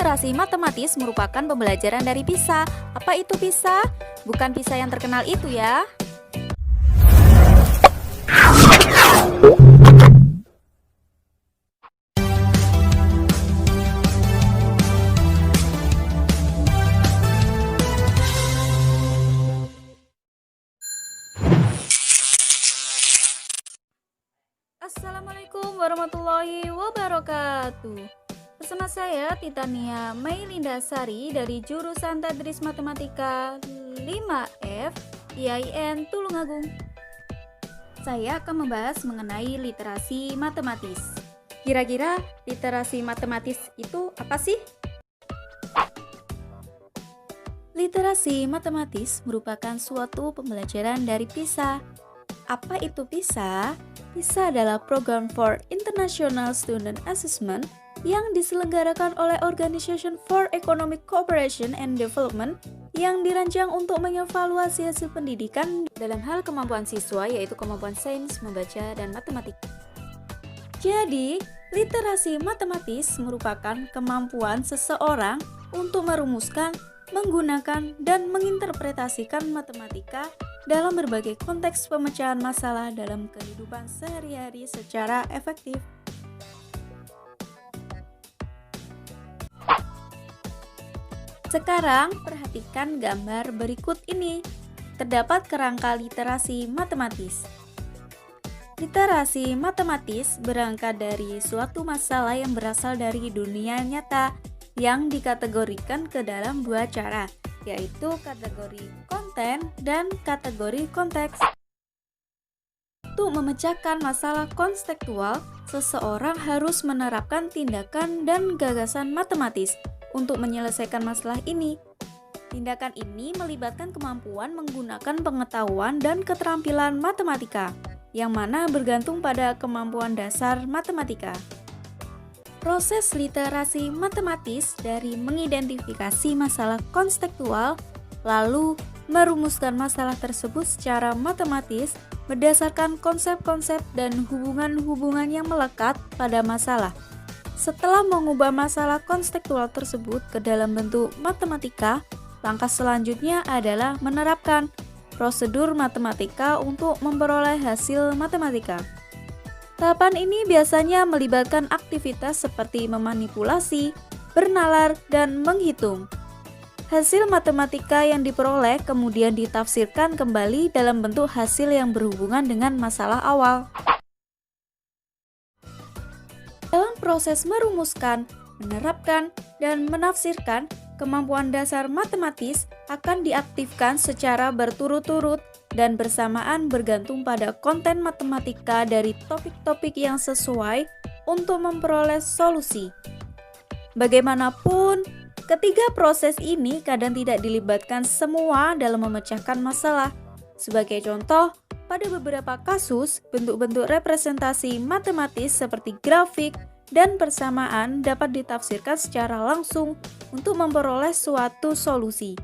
Literasi matematis merupakan pembelajaran dari PISA. Apa itu PISA? Bukan PISA yang terkenal itu ya. Assalamualaikum warahmatullahi wabarakatuh. Bersama saya Titania Mailinda Sari dari jurusan Tadris Matematika 5F IAIN Tulungagung. Saya akan membahas mengenai literasi matematis. Kira-kira literasi matematis itu apa sih? Literasi matematis merupakan suatu pembelajaran dari PISA. Apa itu PISA? PISA adalah Program for International Student Assessment yang diselenggarakan oleh Organization for Economic Cooperation and Development yang dirancang untuk mengevaluasi hasil pendidikan dalam hal kemampuan siswa, yaitu kemampuan sains, membaca, dan matematika. Jadi, literasi matematis merupakan kemampuan seseorang untuk merumuskan, menggunakan, dan menginterpretasikan matematika dalam berbagai konteks pemecahan masalah dalam kehidupan sehari-hari secara efektif. Sekarang, perhatikan gambar berikut ini. Terdapat kerangka literasi matematis. Literasi matematis berangkat dari suatu masalah yang berasal dari dunia nyata yang dikategorikan ke dalam dua cara, yaitu kategori konten dan kategori konteks. Untuk memecahkan masalah konstektual, seseorang harus menerapkan tindakan dan gagasan matematis untuk menyelesaikan masalah ini. Tindakan ini melibatkan kemampuan menggunakan pengetahuan dan keterampilan matematika, yang mana bergantung pada kemampuan dasar matematika. Proses literasi matematis dari mengidentifikasi masalah konstektual, lalu merumuskan masalah tersebut secara matematis berdasarkan konsep-konsep dan hubungan-hubungan yang melekat pada masalah. Setelah mengubah masalah konstektual tersebut ke dalam bentuk matematika, langkah selanjutnya adalah menerapkan prosedur matematika untuk memperoleh hasil matematika. Tahapan ini biasanya melibatkan aktivitas seperti memanipulasi, bernalar, dan menghitung. Hasil matematika yang diperoleh kemudian ditafsirkan kembali dalam bentuk hasil yang berhubungan dengan masalah awal. Dalam proses merumuskan, menerapkan, dan menafsirkan, kemampuan dasar matematis akan diaktifkan secara berturut-turut dan bersamaan bergantung pada konten matematika dari topik-topik yang sesuai untuk memperoleh solusi. Bagaimanapun, ketiga proses ini kadang tidak dilibatkan semua dalam memecahkan masalah. Sebagai contoh, pada beberapa kasus, bentuk-bentuk representasi matematis seperti grafik dan persamaan dapat ditafsirkan secara langsung untuk memperoleh suatu solusi.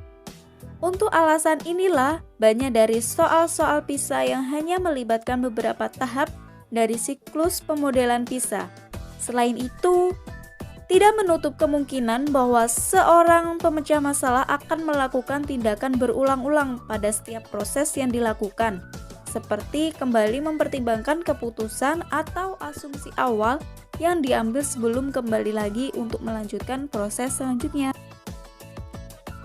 Untuk alasan inilah, banyak dari soal-soal PISA yang hanya melibatkan beberapa tahap dari siklus pemodelan PISA. Selain itu, tidak menutup kemungkinan bahwa seorang pemecah masalah akan melakukan tindakan berulang-ulang pada setiap proses yang dilakukan, seperti kembali mempertimbangkan keputusan atau asumsi awal yang diambil sebelum kembali lagi untuk melanjutkan proses selanjutnya.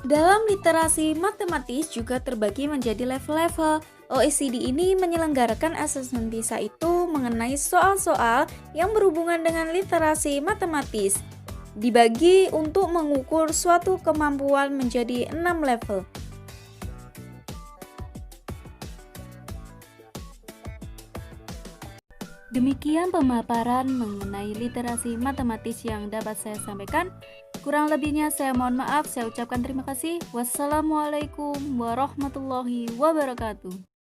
Dalam literasi matematis juga terbagi menjadi level-level. OECD ini menyelenggarakan asesmen PISA itu mengenai soal-soal yang berhubungan dengan literasi matematis. Dibagi untuk mengukur suatu kemampuan menjadi 6 level. Demikian pemaparan mengenai literasi matematis yang dapat saya sampaikan. Kurang lebihnya saya mohon maaf, saya ucapkan terima kasih. Wassalamualaikum warahmatullahi wabarakatuh.